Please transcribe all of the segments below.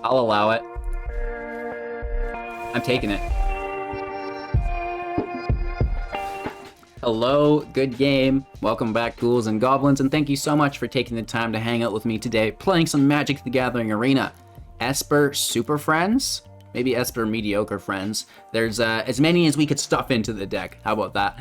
I'll allow it. I'm taking it. Hello, good game. Welcome back, ghouls and goblins, and thank you so much for taking the time to hang out with me today, playing some Magic the Gathering Arena. Esper Superfriends? Maybe Esper Mediocre Friends. There's as many as we could stuff into the deck. How about that?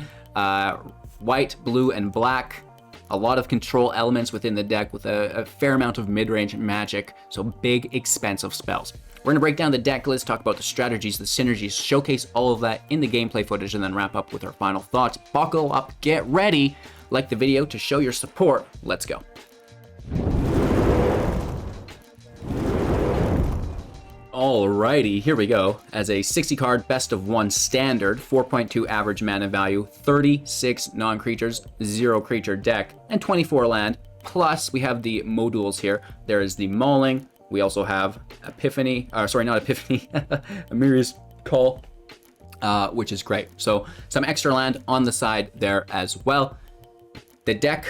White, blue, and black. A lot of control elements within the deck with a fair amount of mid-range magic, so big, expensive spells. We're going to break down the deck list, talk about the strategies, the synergies, showcase all of that in the gameplay footage, and then wrap up with our final thoughts. Buckle up, get ready, like the video to show your support. Let's go. Alrighty, here we go. As a 60 card best of 1 standard, 4.2 average mana value, 36 non-creatures, 0 creature deck, and 24 land. Plus, we have the modules here. There is the Mauling. We also have Epiphany, sorry, not Epiphany, Amiri's Call, which is great. So some extra land on the side there as well. The deck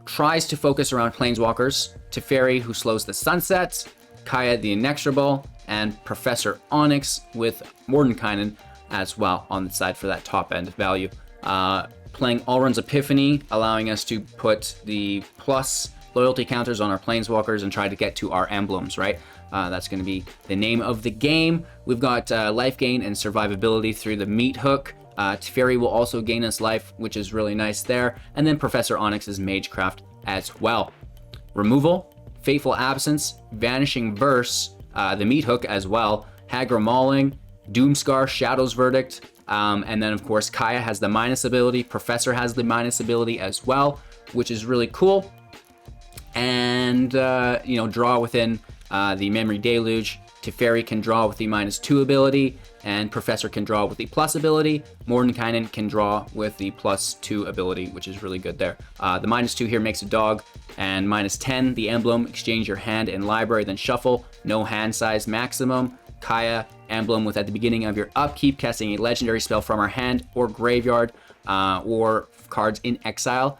tries to focus around Planeswalkers, Teferi, who slows the sunset, Kaya the Inexorable, and Professor Onyx with Mordenkainen as well on the side for that top end value. Playing Alrund's Epiphany, allowing us to put the plus loyalty counters on our Planeswalkers and try to get to our emblems, right? That's going to be the name of the game. We've got life gain and survivability through the meat hook. Teferi will also gain us life, which is really nice there. And then Professor Onyx's Magecraft as well. Removal, Fateful Absence, Vanishing Verse, the meat hook as well, Hagra Mauling, Doomscar, Shadow's Verdict, and then of course Kaya has the minus ability, Professor has the minus ability as well, which is really cool. And draw within the Memory Deluge. Teferi can draw with the -2 ability, and Professor can draw with the plus ability. Mordenkainen can draw with the +2 ability, which is really good there. The -2 here makes a dog, and -10, the emblem, exchange your hand and library, then shuffle. No hand size maximum. Kaya, emblem with at the beginning of your upkeep, casting a legendary spell from our hand or graveyard, or cards in exile,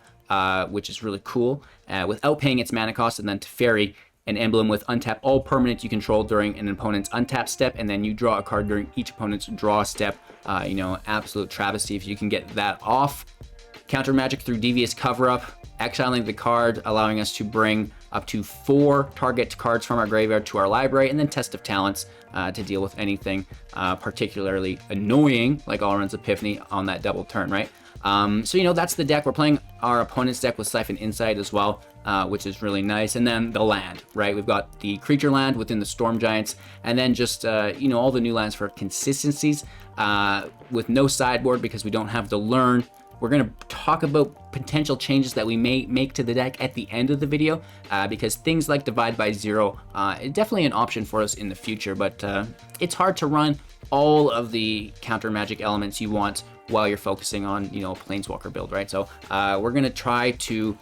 which is really cool, without paying its mana cost. And then Teferi, an emblem with untap all permanents you control during an opponent's untap step, and then you draw a card during each opponent's draw step. Absolute travesty if you can get that off. Counter magic through Devious Cover-Up, exiling the card, allowing us to bring up to 4 target cards from our graveyard to our library, and then Test of Talents to deal with anything particularly annoying, like Alrund's Epiphany on that double turn, right? That's the deck. We're playing our opponent's deck with Siphon Insight as well, which is really nice. And then the land, right? We've got the creature land within the Storm Giants, and then just, all the new lands for consistencies, with no sideboard because we don't have the Learn. We're going to talk about potential changes that we may make to the deck at the end of the video, because things like Divide by Zero is definitely an option for us in the future, but it's hard to run all of the counter magic elements you want while you're focusing on, a Planeswalker build, right? So we're going to try to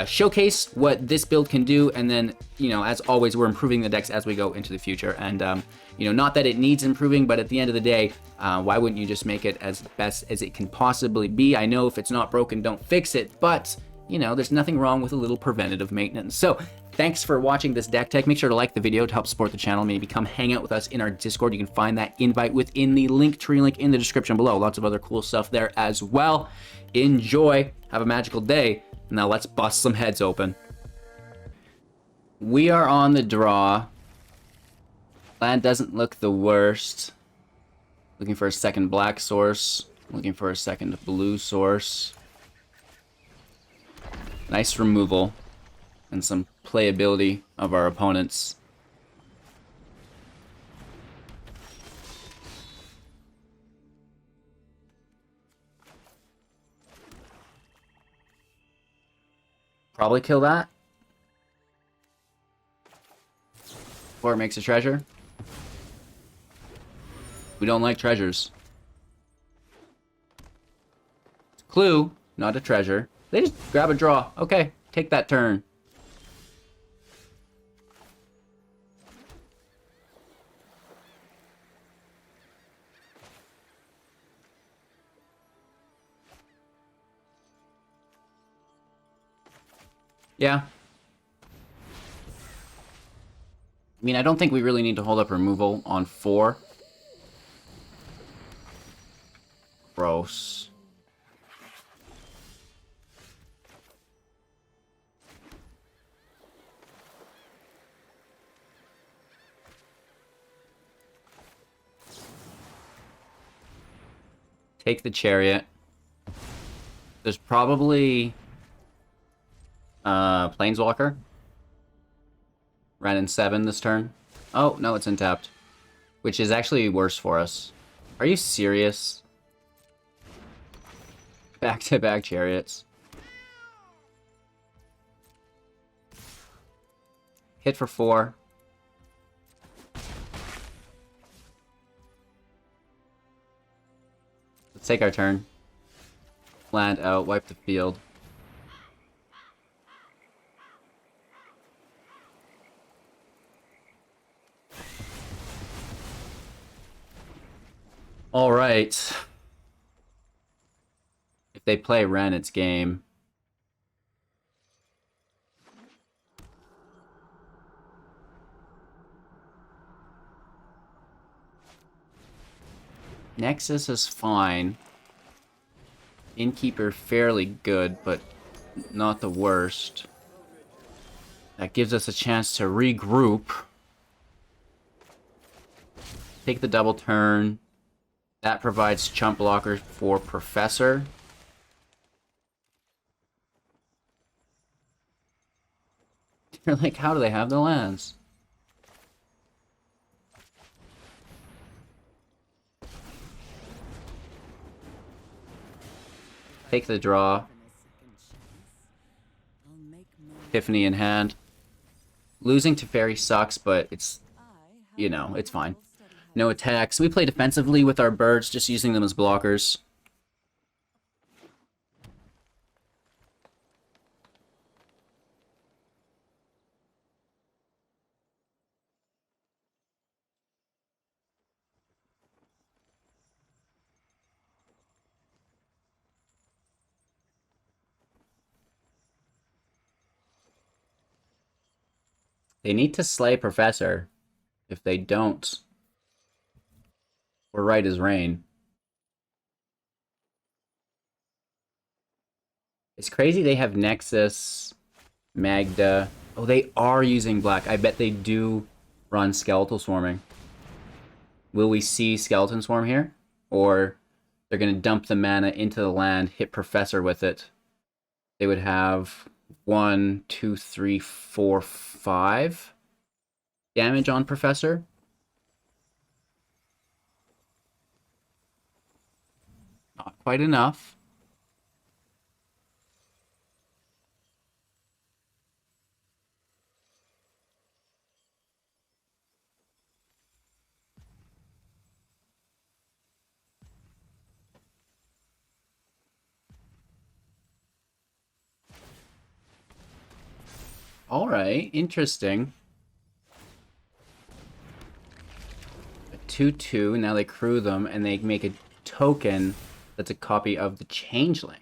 showcase what this build can do, and then, as always, we're improving the decks as we go into the future. And, not that it needs improving, but at the end of the day, why wouldn't you just make it as best as it can possibly be? I know if it's not broken, don't fix it, but, there's nothing wrong with a little preventative maintenance. So thanks for watching this deck tech. Make sure to like the video to help support the channel. Maybe come hang out with us in our Discord. You can find that invite within the Linktree link in the description below. Lots of other cool stuff there as well. Enjoy. Have a magical day. Now let's bust some heads open. We are on the draw. Land doesn't look the worst. Looking for a second black source. Looking for a second blue source. Nice removal. And some playability of our opponents. Probably kill that. Or it makes a treasure. We don't like treasures. Clue, not a treasure. They just grab a draw. Okay, take that turn. Yeah. I mean, I don't think we really need to hold up removal on 4. Gross. Take the chariot. There's probably Planeswalker. Ran in 7 this turn. Oh, no, it's untapped. Which is actually worse for us. Are you serious? Back-to-back chariots. Hit for 4. Let's take our turn. Land out, wipe the field. Alright. If they play Ren, it's game. Nexus is fine. Innkeeper fairly good, but not the worst. That gives us a chance to regroup. Take the double turn. That provides chump blocker for Professor. You're like, how do they have the lands? Take the draw. Epiphany in hand. Losing to Fairy sucks, but it's, you know, it's fine. No attacks. We play defensively with our birds, just using them as blockers. They need to slay Professor. If they don't, we're right as rain. It's crazy they have Nexus, Magda. Oh, they are using black. I bet they do run Skeletal Swarming. Will we see Skeleton Swarm here? Or they're going to dump the mana into the land, hit Professor with it. They would have 1, 2, 3, 4, 5 damage on Professor. Not quite enough. Alright, interesting. A 2/2, now they crew them, and they make a token that's a copy of the Changeling.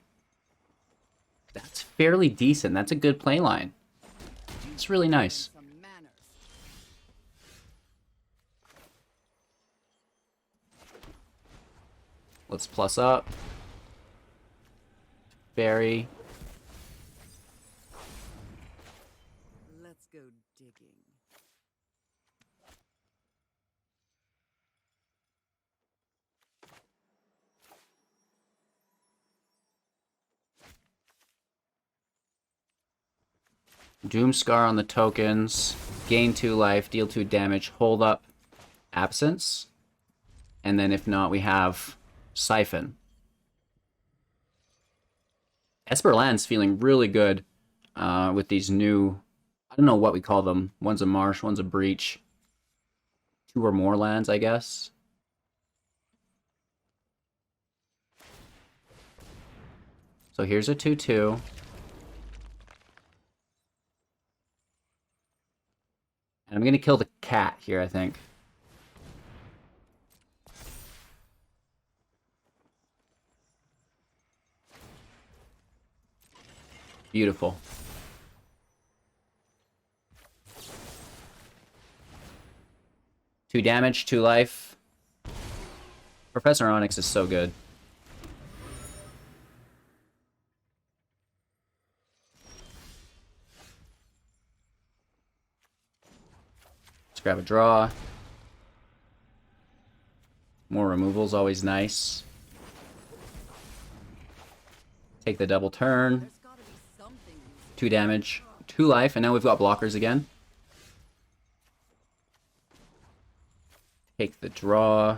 That's fairly decent. That's a good playline. It's really nice. Let's plus up. Fairy. Let's go digging. Doomscar on the tokens. Gain 2 life, deal 2 damage, hold up Absence. And then if not, we have Siphon. Esper Land's feeling really good with these new... I don't know what we call them. One's a marsh, one's a breach. 2 or more lands, I guess. So here's a 2/2. And I'm going to kill the cat here, I think. Beautiful. 2 damage, 2 life. Professor Onyx is so good. Let's grab a draw. More removal's always nice. Take the double turn. There's gotta be something. 2 damage, 2 life, and now we've got blockers again. Take the draw.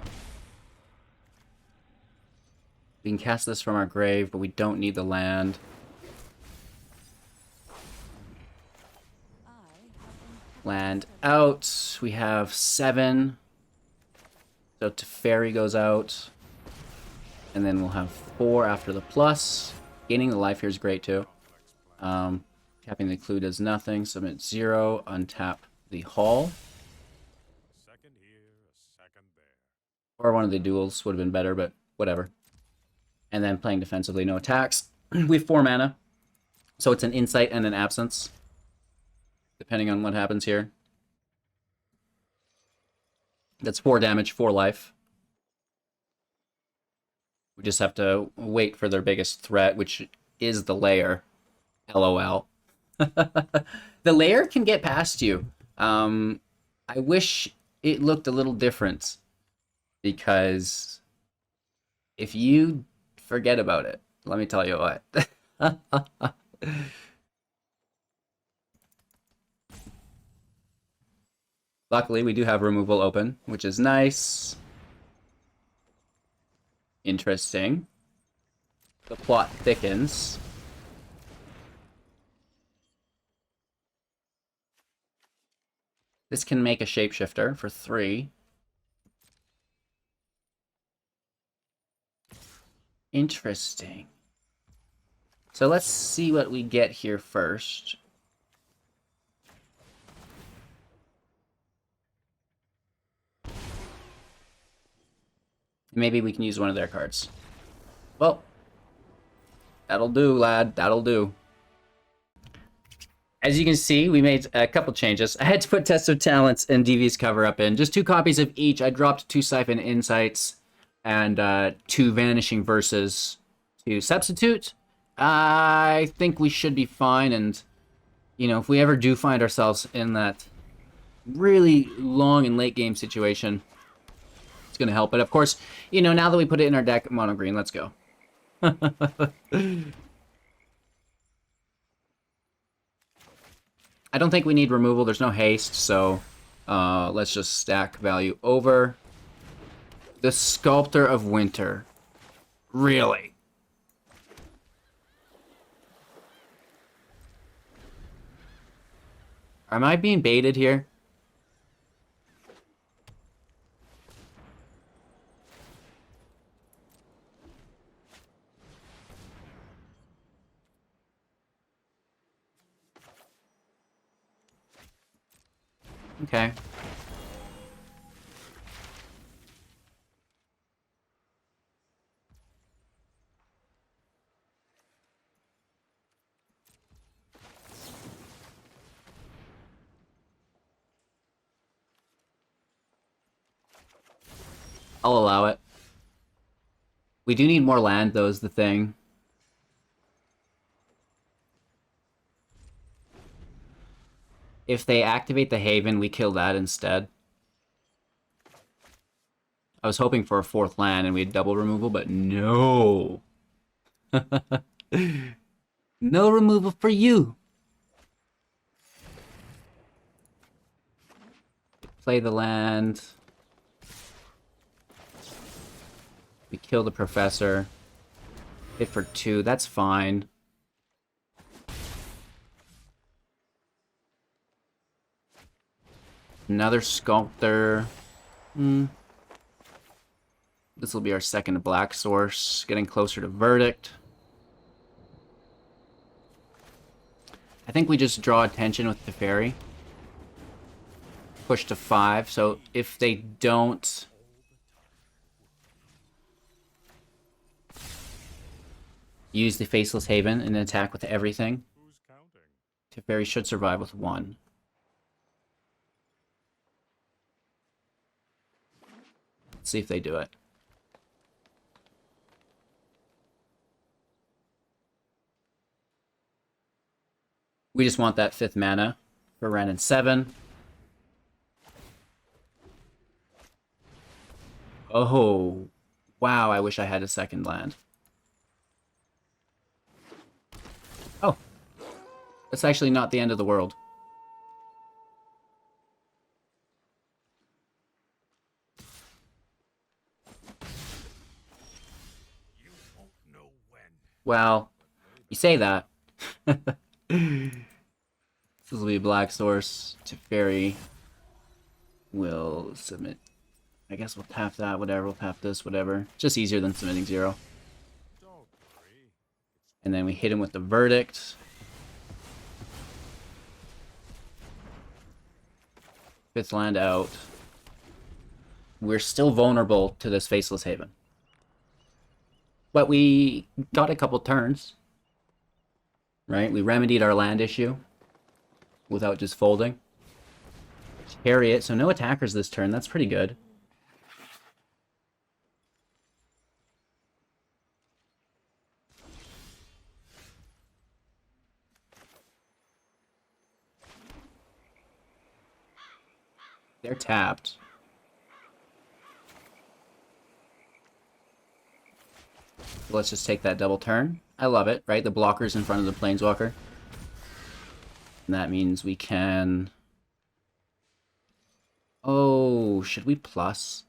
We can cast this from our grave, but we don't need the land. Land out. We have 7. So Teferi goes out. And then we'll have 4 after the plus. Gaining the life here is great too. Tapping the clue does nothing. Submit 0. Untap the hall. Second here, a second there. Or one of the duels would have been better, but whatever. And then playing defensively, no attacks. We have 4 mana. So it's an insight and an absence. Depending on what happens here. That's 4 damage, 4 life. We just have to wait for their biggest threat, which is the lair. LOL. The lair can get past you. I wish it looked a little different. Because if you forget about it, let me tell you what. Luckily, we do have removal open, which is nice. Interesting. The plot thickens. This can make a shapeshifter for 3. Interesting. So let's see what we get here first. Maybe we can use one of their cards. Well, that'll do, lad. That'll do. As you can see, we made a couple changes. I had to put Test of Talents and DV's cover up in. Just 2 copies of each. I dropped 2 Siphon Insights and 2 Vanishing Verses to substitute. I think we should be fine. And, you know, if we ever do find ourselves in that really long and late game situation, it's going to help. But of course, you know, now that we put it in our deck, mono green, let's go. I don't think we need removal. There's no haste, so let's just stack value over. The Sculptor of Winter. Really? Am I being baited here? Okay. I'll allow it. We do need more land, though, is the thing. If they activate the Haven, we kill that instead. I was hoping for a 4th land and we had double removal, but no. No removal for you. Play the land. We kill the Professor. Hit for 2, that's fine. Another Sculptor. This will be our second black source. Getting closer to Verdict. I think we just draw attention with Teferi. Push to 5. So if they don't... use the Faceless Haven and attack with everything, Who's counting? Teferi should survive with 1. Let's see if they do it. We just want that 5th mana for Ren and 7. Oh, wow, I wish I had a 2nd land. Oh, that's actually not the end of the world. You won't know when. Well, you say that. This will be Black Source to Fairy. We'll submit. I guess we'll tap that, whatever. We'll tap this, whatever. Just easier than submitting 0. Don't worry. And then we hit him with the Verdict. 5th land out. We're still vulnerable to this Faceless Haven. But we got a couple turns. Right? We remedied our land issue without just folding. Chariot, so no attackers this turn. That's pretty good. They're tapped. Let's just take that double turn. I love it, right? The blocker's in front of the Planeswalker. And that means we can... Oh, should we plus?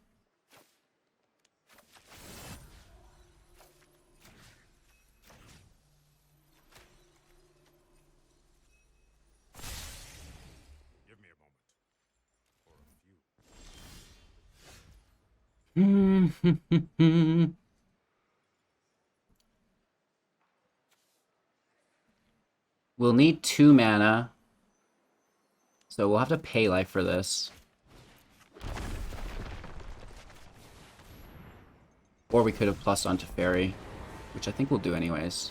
Give me a moment. Or a few. We'll need 2 mana. So we'll have to pay life for this. Or we could have plus onto Fairy, which I think we'll do anyways.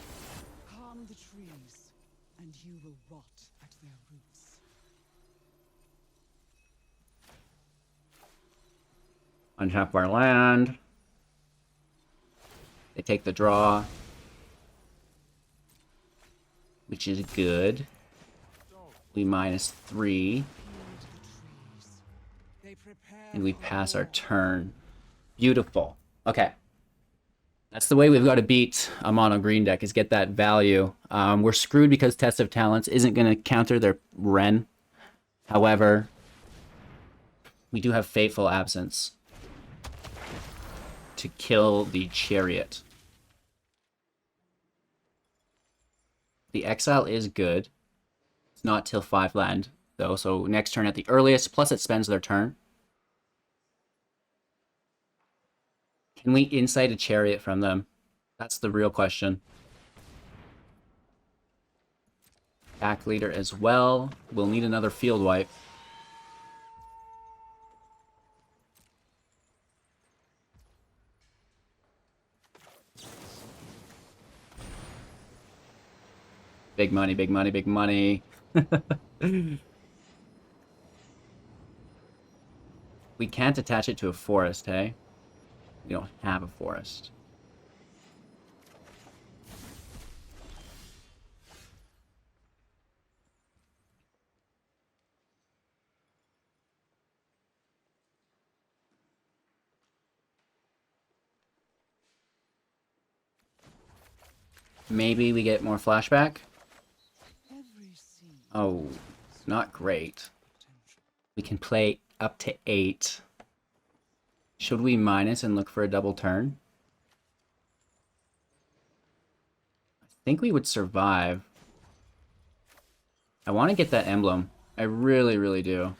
Calm the trees, and you will rot at their roots. Untap our land. They take the draw, which is good. We -3, and we pass our turn. Beautiful. Okay. That's the way we've got to beat a mono green deck, is get that value. We're screwed because Test of Talents isn't going to counter their Ren. However, we do have Fateful Absence to kill the Chariot. The Exile is good. It's not till 5 land, though, so next turn at the earliest, plus it spends their turn. Can we insight a Chariot from them? That's the real question. Back leader as well. We'll need another field wipe. Big money, big money, big money. We can't attach it to a forest, hey? We don't have a forest. Maybe we get more flashback? Oh, not great. We can play up to 8. Should we minus and look for a double turn? I think we would survive. I want to get that emblem. I really, really do.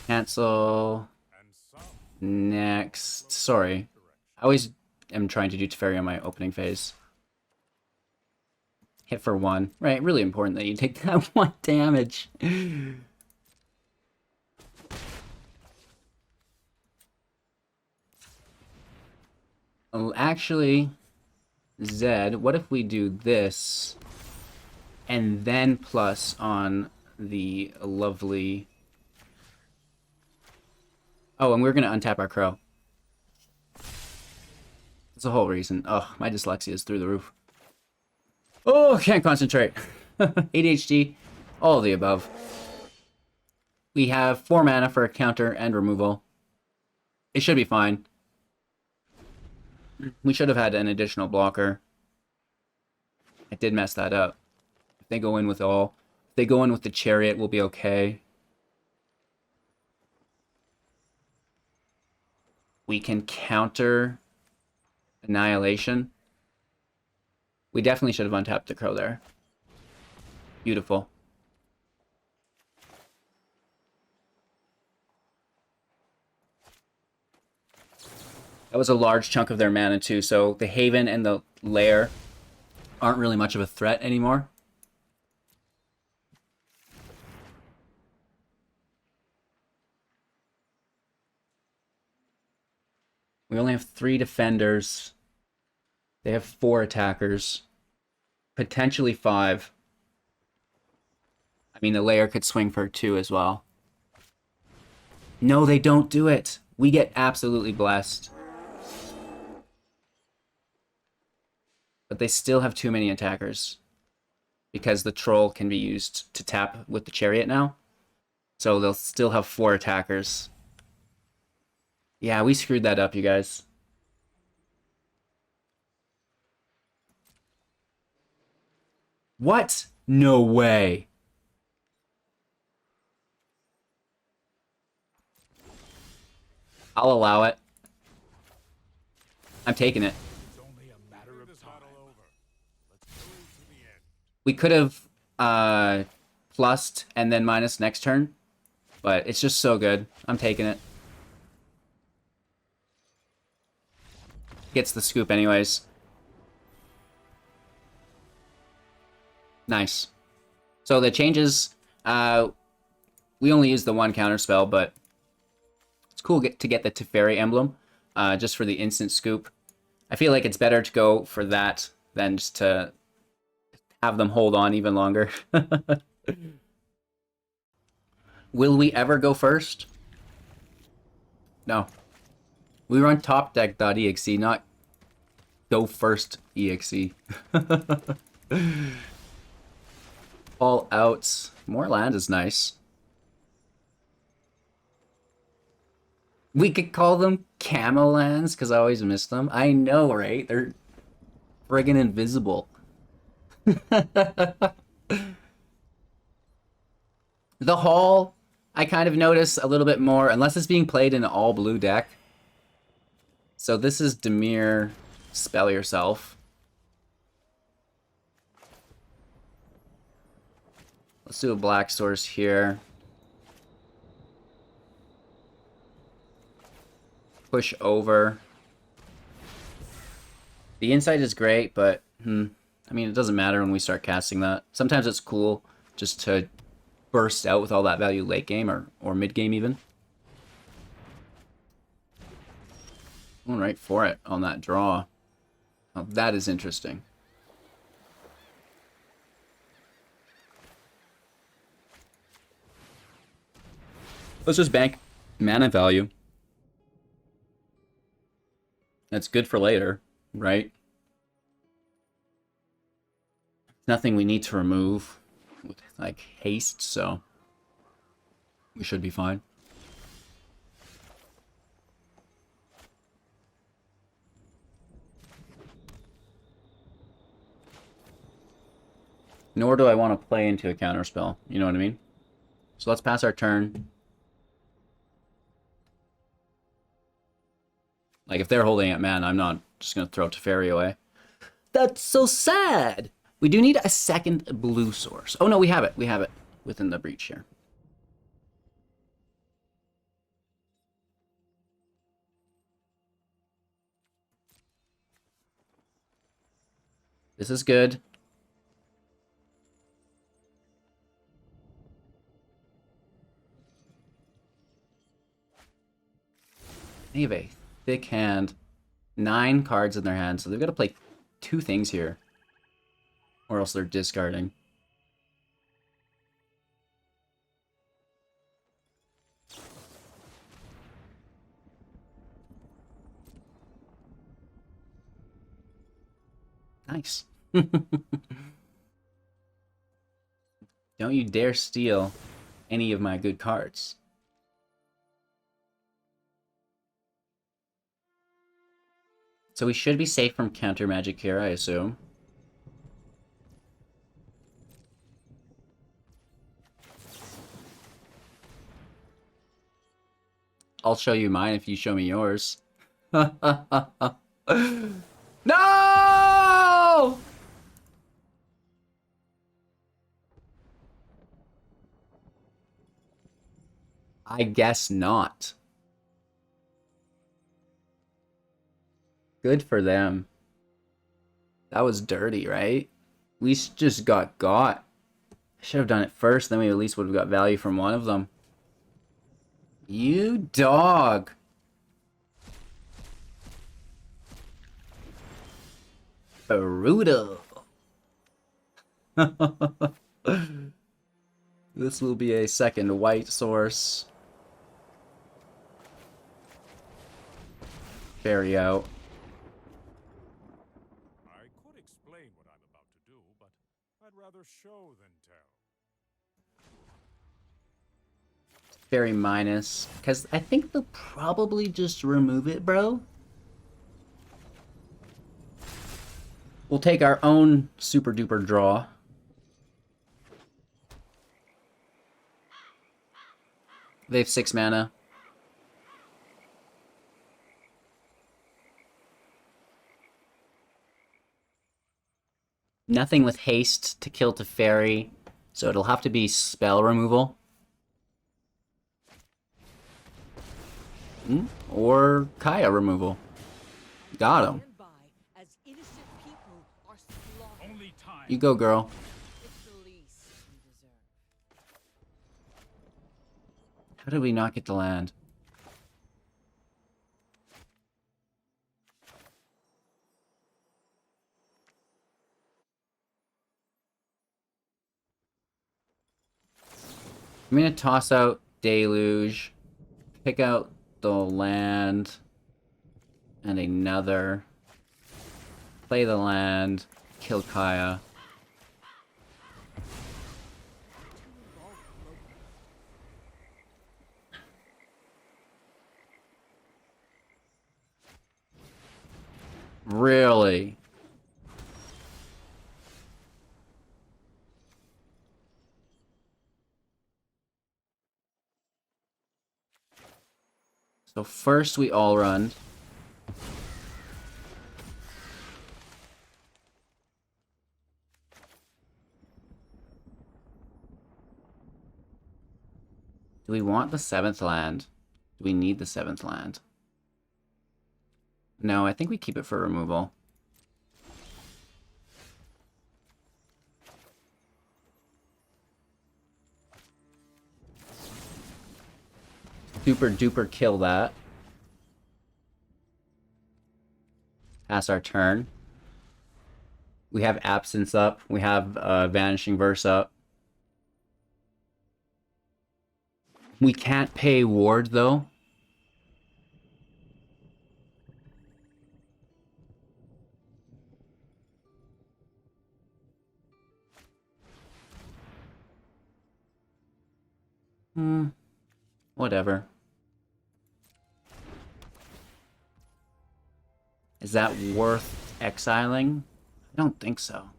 Cancel. Next. Sorry. I always am trying to do Teferi on my opening phase. Hit for 1. Right, really important that you take that 1 damage. Oh, actually, Zed, what if we do this and then plus on the lovely Oh, and we're gonna untap our Crow. That's the whole reason. Oh, my dyslexia is through the roof. Oh, can't concentrate. ADHD, all of the above. We have 4 mana for a counter and removal. It should be fine. We should have had an additional blocker. I did mess that up. If they go in with all... If they go in with the Chariot, we'll be okay. We can counter Annihilation. We definitely should have untapped the Crow there. Beautiful. That was a large chunk of their mana too, so the Haven and the Lair aren't really much of a threat anymore. We only have 3 defenders. They have 4 attackers. Potentially 5. I mean, the Lair could swing for 2 as well. No, they don't do it. We get absolutely blessed. But they still have too many attackers. Because the Troll can be used to tap with the Chariot now. So they'll still have 4 attackers. Yeah, we screwed that up, you guys. What? No way. I'll allow it. I'm taking it. It's only a matter of time. Let's go to the end. We could have plussed and then minus next turn, but it's just so good. I'm taking it. Gets the scoop anyways. Nice. So the changes, we only use the 1 counter spell, but it's cool to get the Teferi emblem just for the instant scoop. I feel like it's better to go for that than just to have them hold on even longer. Will we ever go first? No. We run top deck.exe, not go first exe. All outs. More land is nice. We could call them camo lands because I always miss them. I know, right? They're friggin' invisible. The Hall, I kind of notice a little bit more, unless it's being played in an all blue deck. So this is Dimir, Spell Yourself. Let's do a black source here. Push over. The insight is great, but I mean, it doesn't matter when we start casting that. Sometimes it's cool just to burst out with all that value late game or mid game even. Going right for it on that draw. Oh, that is interesting. Let's just bank mana value. That's good for later, right? Nothing we need to remove with like haste, so we should be fine. Nor do I want to play into a counterspell, you know what I mean? So let's pass our turn. Like, if they're holding at mana, I'm not just going to throw Teferi away. That's so sad! We do need a second blue source. Oh, no, we have it. We have it within the breach here. This is good. They have a thick hand. 9 cards in their hand, so they've got to play 2 things here. Or else they're discarding. Nice. Don't you dare steal any of my good cards. So we should be safe from counter magic here, I assume. I'll show you mine if you show me yours. No! I guess not. Good for them. That was dirty, right? We just got. I should have done it first, then we at least would have got value from one of them. You dog! Brutal. This will be a second white source. Fairy out. I could explain what I'm about to do, but I'd rather show than tell. Fairy minus. Because I think they'll probably just remove it, bro. We'll take our own super duper draw. They have 6 mana. Nothing with haste to kill to fairy, so it'll have to be spell removal. Or Kaya removal. Got him. Stand by as innocent people are slaughtered. Only time. You go, girl. It's the least we deserve. How did we not get the land? I'm gonna toss out Deluge, pick out the land, and another. Play the land, kill Kaya. Really? So first we all run. Do we want the 7th land? Do we need the 7th land? No, I think we keep it for removal. Super duper kill that. Pass our turn. We have Absence up. We have Vanishing Verse up. We can't pay Ward, though. Whatever. Is that worth exiling? I don't think so.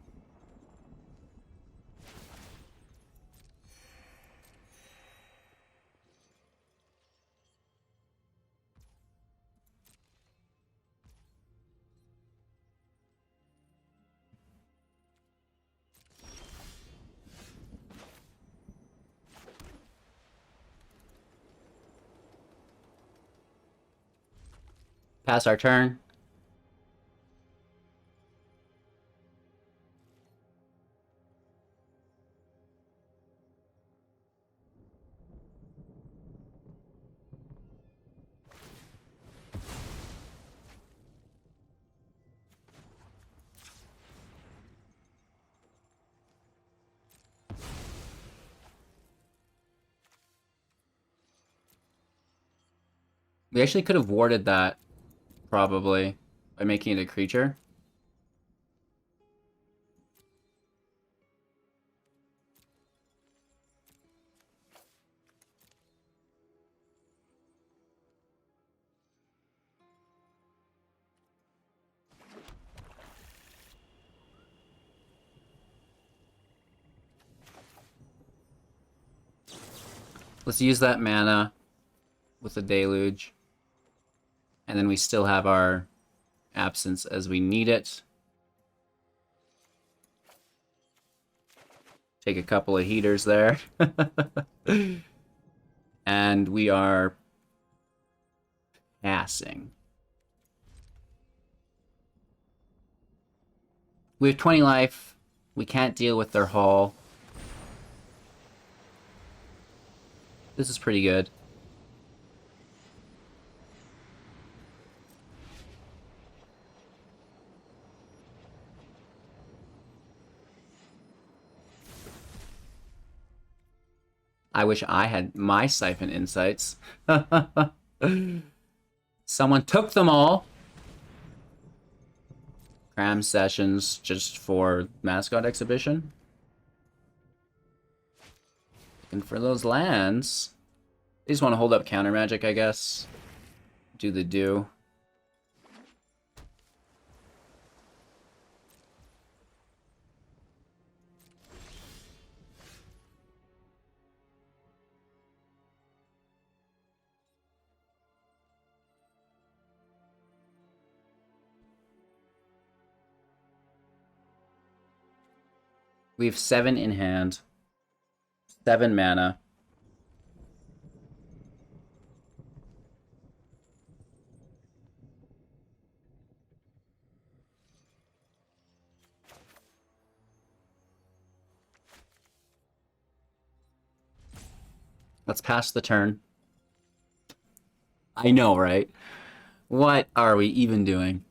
Pass our turn. We actually could have warded that, probably, by making it a creature. Let's use that mana with the Deluge. And then we still have our Absence as we need it. Take a couple of heaters there. And we are passing. We have 20 life. We can't deal with their haul. This is pretty good. I wish I had my Siphon Insights. Someone took them all. Cram sessions just for mascot exhibition. And for those lands, they just want to hold up counter magic, I guess. Do the do. We have 7 in hand. 7 mana. Let's pass the turn. I know, right? What are we even doing?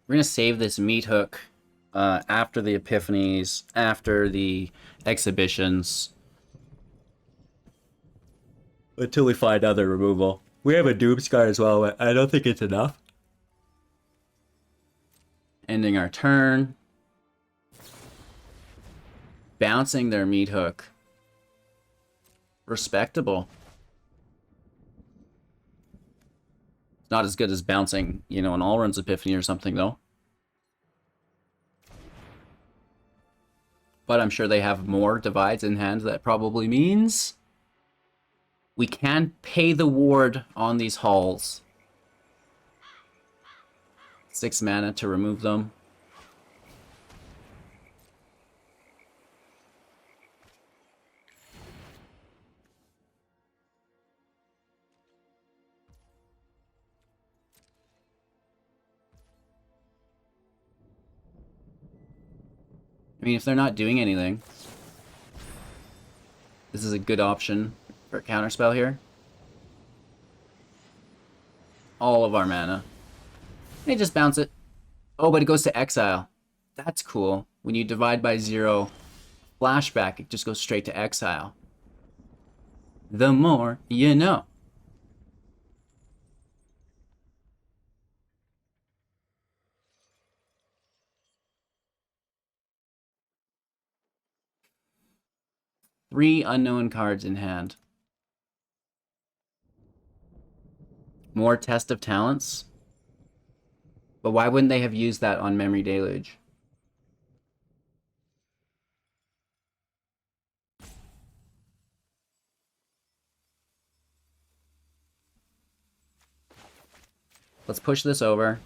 We're going to save this meat hook after the epiphanies, after the exhibitions. Until we find other removal. We have a Doomscar as well, but I don't think it's enough. Ending our turn. Bouncing their meat hook. Respectable. Not as good as bouncing, you know, an Allrun's Epiphany or something, though. But I'm sure they have more divides in hand. That probably means we can pay the ward on these halls. 6 mana to remove them. I mean, if they're not doing anything, this is a good option for a counterspell here. All of our mana. They just bounce it. Oh, but it goes to exile. That's cool. When you divide by 0, flashback, it just goes straight to exile. The more you know. Three unknown cards in hand. More Test of Talents. But why wouldn't they have used that on Memory Deluge? Let's push this over.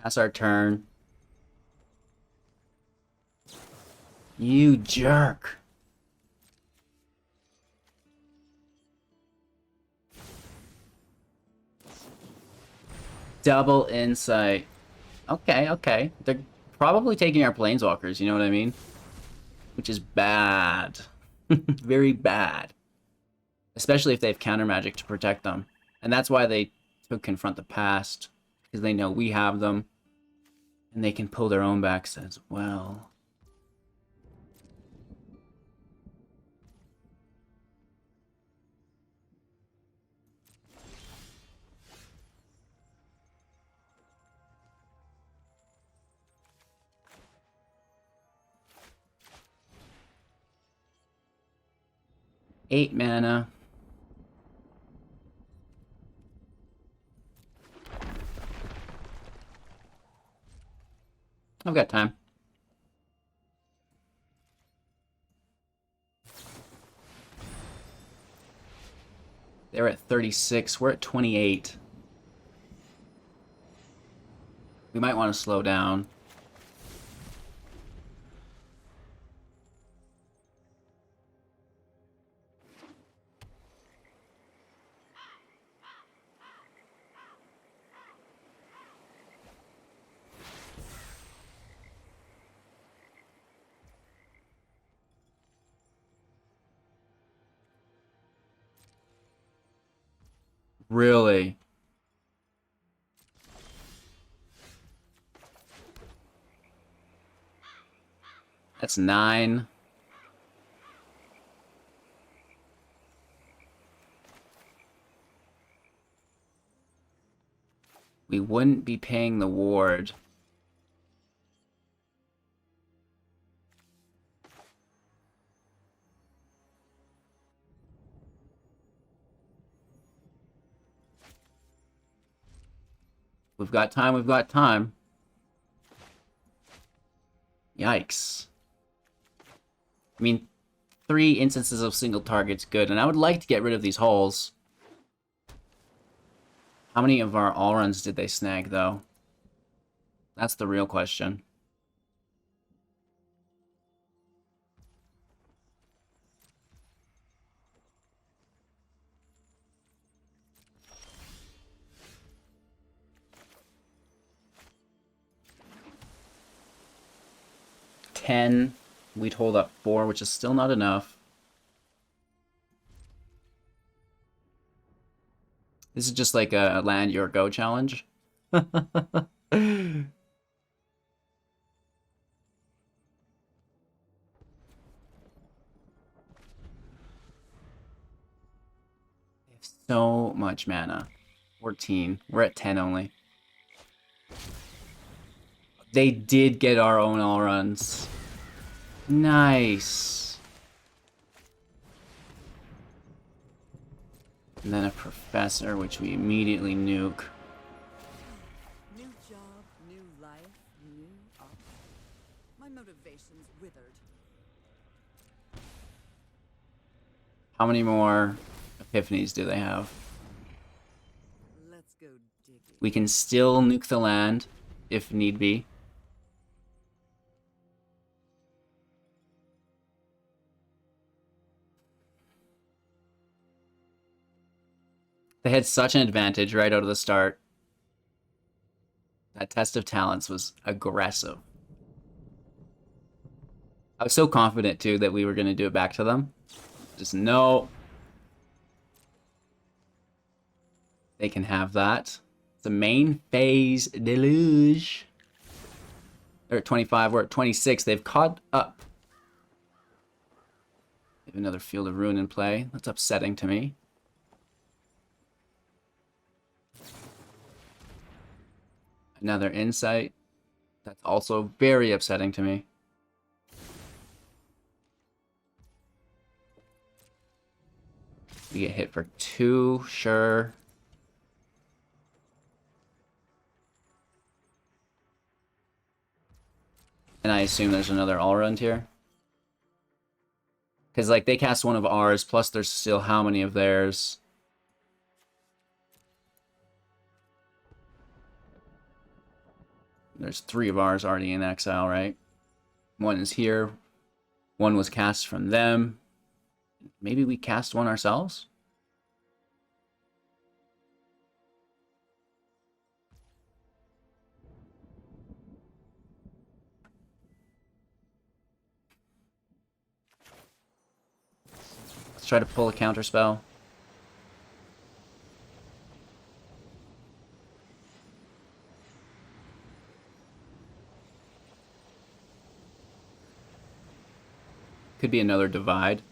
Pass our turn. You jerk. Double insight. Okay, okay. They're probably taking our planeswalkers, you know what I mean? Which is bad. Very bad. Especially if they have counter magic to protect them. And that's why they took Confront the Past. Because they know we have them. And they can pull their own backs as well. 8 mana. I've got time. They're at 36. We're at 28. We might want to slow down. Really? That's 9. We wouldn't be paying the ward. We've got time, we've got time. Yikes. I mean, 3 instances of single target's good, and I would like to get rid of these holes. How many of our all-runs did they snag, though? That's the real question. Ten. We'd hold up 4, which is still not enough. This is just like a land your go challenge. So much mana. 14. We're at 10 only. They did get our own all runs. Nice. And then a professor, which we immediately nuke. New job, new life, new up. My motivation's withered. How many more epiphanies do they have? Let's go digging. We can still nuke the land, if need be. They had such an advantage right out of the start. That test of talents was aggressive. I was so confident, too, that we were going to do it back to them. Just no. They can have that. It's a main phase deluge. They're at 25, we're at 26. They've caught up. They have another Field of Ruin in play. That's upsetting to me. Another Insight. That's also very upsetting to me. We get hit for 2, sure. And I assume there's another all-round here. Because, like, they cast one of ours, plus there's still how many of theirs? There's 3 of ours already in exile, right? 1 is here. 1 was cast from them. Maybe we cast 1 ourselves? Let's try to pull a counter spell. Could be another divide,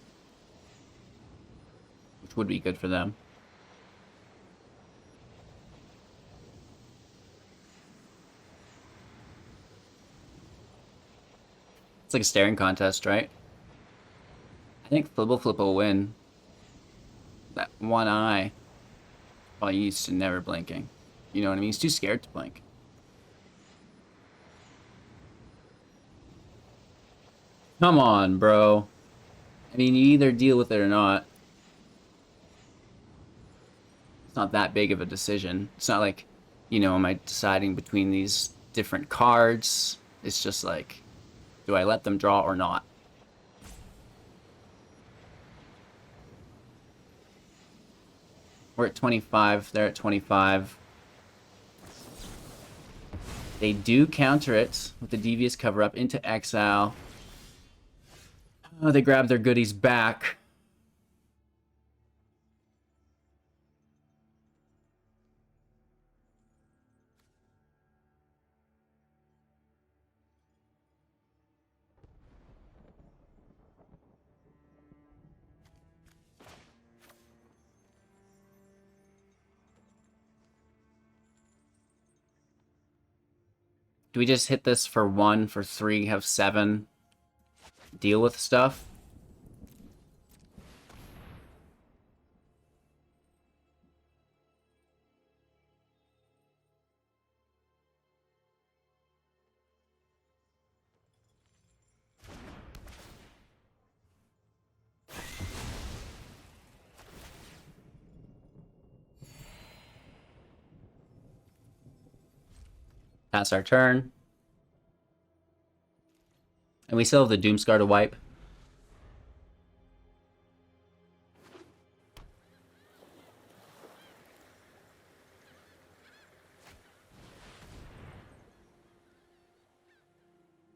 which would be good for them. It's like a staring contest, right? I think Flibble Flip will win. that one eye. Well, he's used to never blinking. You know what I mean? He's too scared to blink. Come on, bro. I mean, you either deal with it or not. It's not that big of a decision. It's not like, you know, am I deciding between these different cards? It's just like, do I let them draw or not? We're at 25. They're at 25. They do counter it with the Devious Cover-Up into exile. Oh, they grab their goodies back. Do we just hit this for 1, for 3, have 7? Deal with stuff? Pass our turn. And we still have the Doomscar to wipe.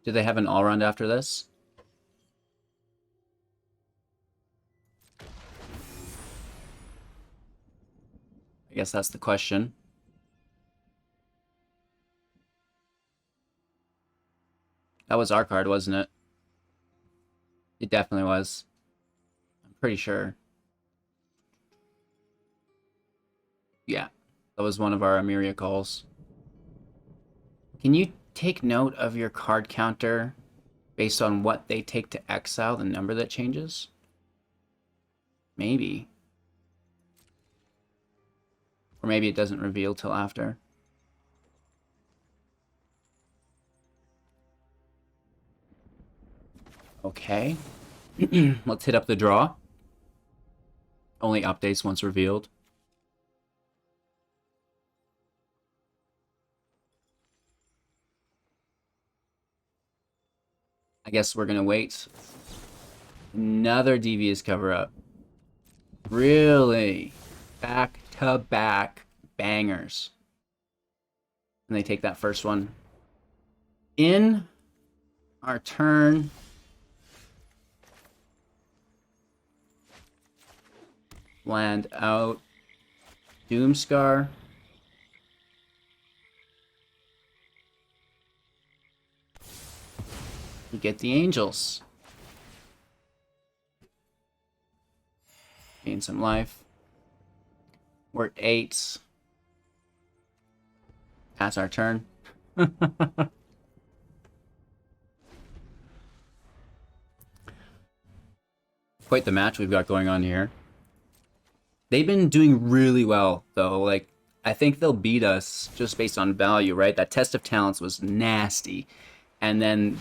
Do they have an all-round after this? I guess that's the question. That was our card, wasn't it? It definitely was. I'm pretty sure. Yeah, that was one of our Amiria calls. Can you take note of your card counter based on what they take to exile, the number that changes? Maybe. Or maybe it doesn't reveal till after. Okay. Let's hit up the draw. Only updates once revealed. I guess we're gonna wait. Another Devious Cover-Up. Really? Back-to-back bangers. And they take that first one. In our turn. Land out. Doomscar. You get the Angels. Gain some life. We're at 8. Pass our turn. Quite the match we've got going on here. They've been doing really well, though. Like, I think they'll beat us just based on value, right? That Test of Talents was nasty. And then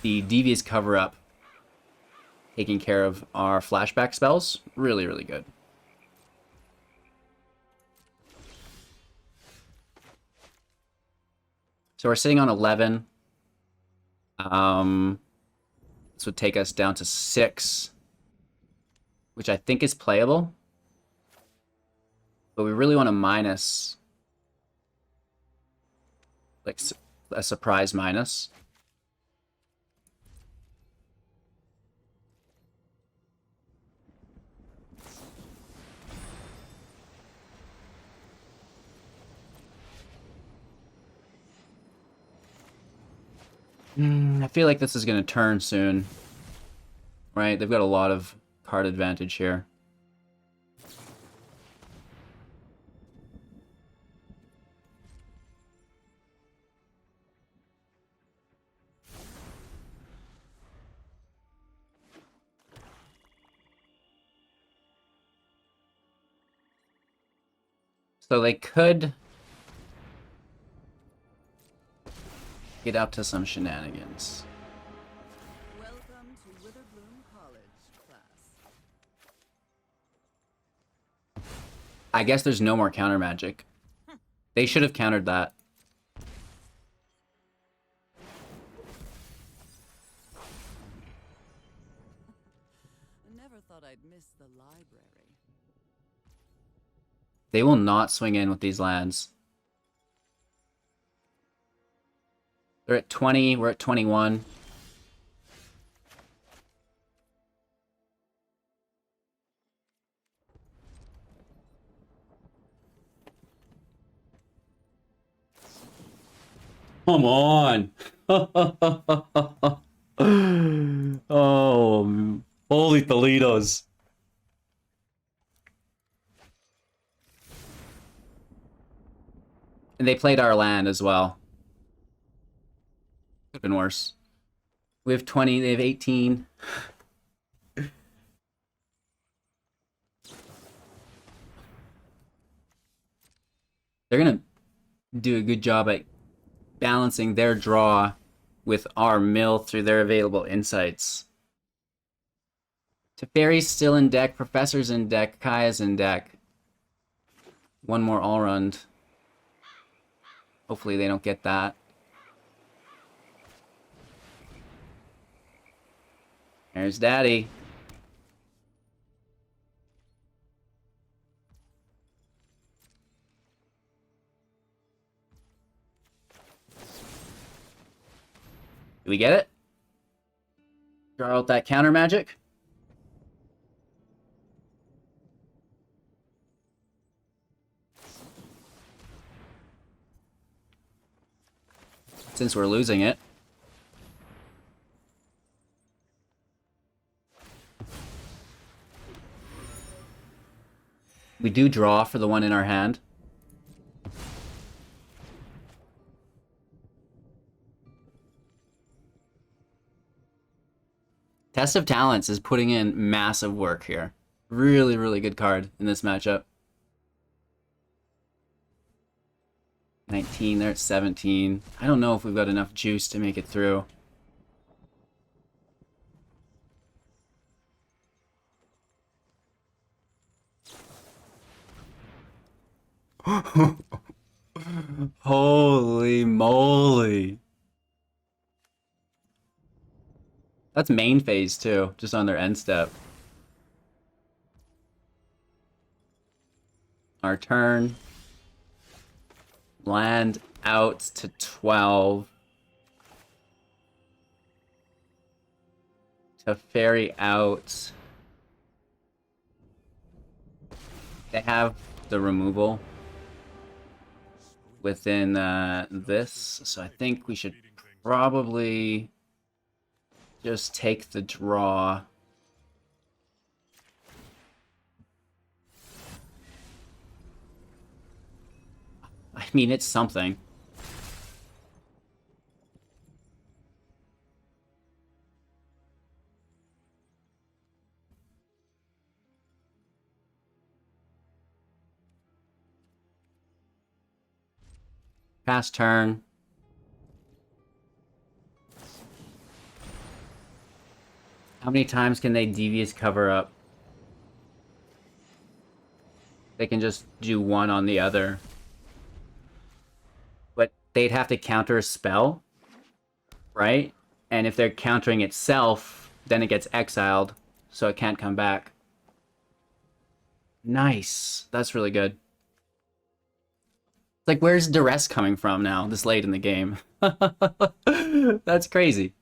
the Devious Cover-Up taking care of our flashback spells. Really, really good. So we're sitting on 11. This would take us down to 6, which I think is playable. But we really want to minus, like, a surprise minus. I feel like this is going to turn soon. Right? They've got a lot of card advantage here. So they could get up to some shenanigans. Welcome to Witherbloom College, class. I guess there's no more counter magic. They should have countered that. I never thought I'd miss the library. They will not swing in with these lands. They're at 20, we're at 21. Come on. Oh, holy Toledos. And they played our land as well. Could have been worse. We have 20, they have 18. They're gonna do a good job at balancing their draw with our mill through their available insights. Teferi's still in deck, Professor's in deck, Kaya's in deck. One more all-round. Hopefully they don't get that. There's Daddy. Do we get it? Draw out that counter magic. Since we're losing it. We do draw for the one in our hand. Test of Talents is putting in massive work here. Really, really good card in this matchup. 19, they're at 17. I don't know if we've got enough juice to make it through. Holy moly. That's main phase too, just on their end step. Our turn. Land out to 12. To ferry out. They have the removal within this, so I think we should probably just take the draw. I mean, it's something. Pass turn. How many times can they devious cover up? They can just do one on the other. But they'd have to counter a spell, right? And if they're countering itself, then it gets exiled, so it can't come back. Nice. That's really good. Like, where's duress coming from now, this late in the game? That's crazy.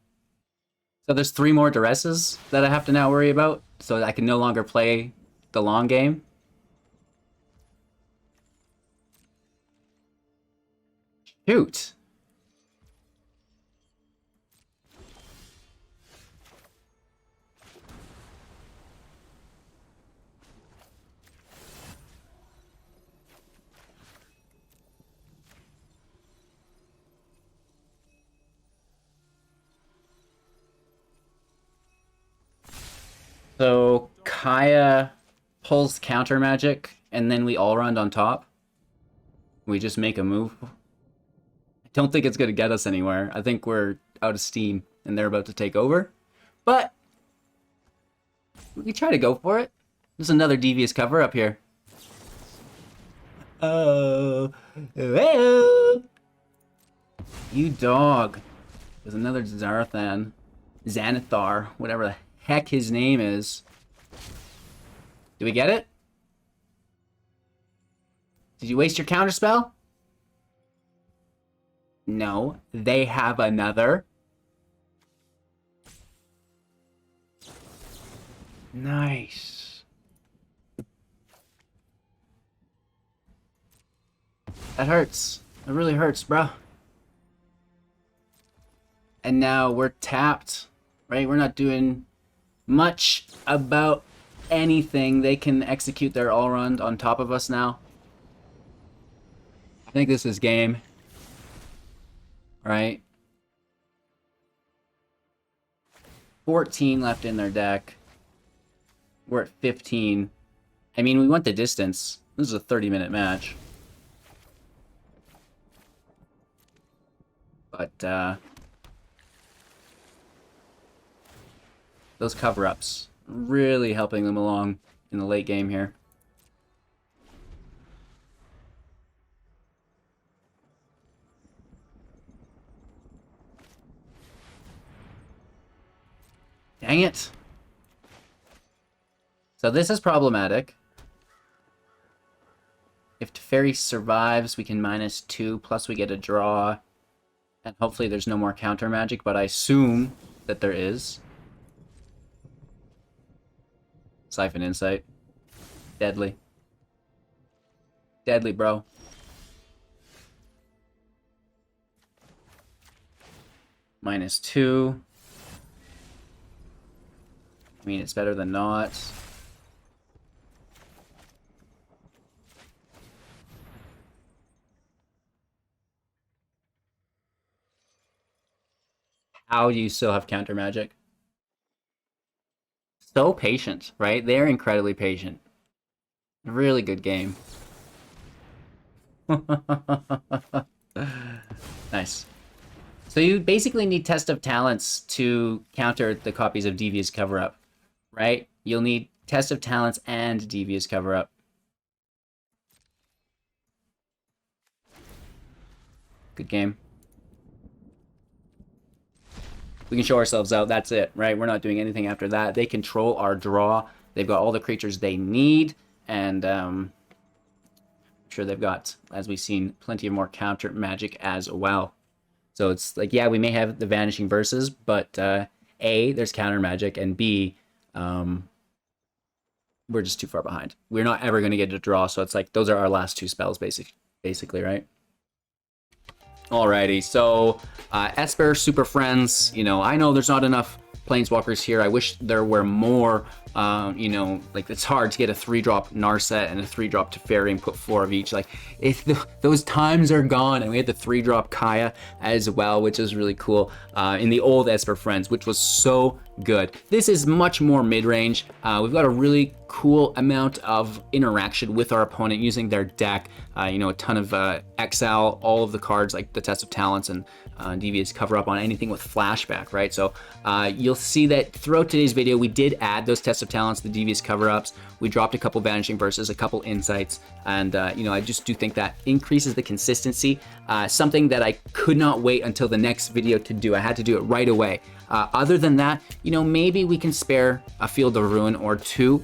So there's 3 more duresses that I have to now worry about, so I can no longer play the long game. Shoot. So Kaya pulls counter magic, and then we all run on top. We just make a move. I don't think it's going to get us anywhere. I think we're out of steam and they're about to take over. But we try to go for it. There's another devious cover up here. Oh. You dog. There's another Xanathar, whatever the heck his name is. Do we get it? Did you waste your counterspell? No, they have another. Nice. That hurts. It really hurts, bro. And now we're tapped, right? We're not doing much about anything. They can execute their all-round on top of us now. I think this is game. Right? 14 left in their deck. We're at 15. I mean, we went the distance. This is a 30-minute match. But, those cover-ups really helping them along in the late game here. Dang it. So this is problematic. If Teferi survives, we can -2, plus we get a draw. And hopefully there's no more counter magic, but I assume that there is. Siphon Insight. Deadly. Deadly, bro. -2. I mean, it's better than not. How do you still have counter magic? So patient, right? They're incredibly patient. Really good game. Nice. So you basically need Test of Talents to counter the copies of Devious Cover-Up, right? You'll need Test of Talents and Devious Cover-Up. Good game. We can show ourselves out. That's it, right? We're not doing anything after that. They control our draw. They've got all the creatures they need, and I'm sure they've got, as we've seen, plenty of more counter magic as well. So it's like, yeah, we may have the Vanishing Verses, but A, there's counter magic, and B, we're just too far behind. We're not ever going to get a draw, so it's like those are our last two spells, basically, right? Alrighty, so Esper Superfriends, you know, I know there's not enough Planeswalkers here. I wish there were more. You know, like, it's hard to get a 3-drop Narset and a 3-drop Teferi and put 4 of each. Like, those times are gone. And we had the 3-drop Kaya as well, which is really cool in the old Esper Friends, which was so good. This is much more mid-range. We've got a really cool amount of interaction with our opponent using their deck. You know, a ton of exile, all of the cards like the Test of Talents and Devious Cover-Up on anything with flashback, right? So you'll see that throughout today's video, we did add those Test of Talents, the Devious Cover-Ups. We dropped a couple Vanishing Verses, a couple Insights, and you know, I just do think that increases the consistency. Something that I could not wait until the next video to do. I had to do it right away. Other than that, you know, maybe we can spare a Field of Ruin or 2,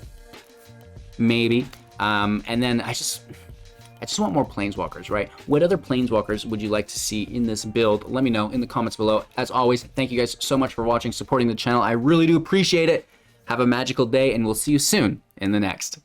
maybe. And then I just want more Planeswalkers, right? What other Planeswalkers would you like to see in this build? Let me know in the comments below. As always, thank you guys so much for watching, supporting the channel. I really do appreciate it. Have a magical day, and we'll see you soon in the next.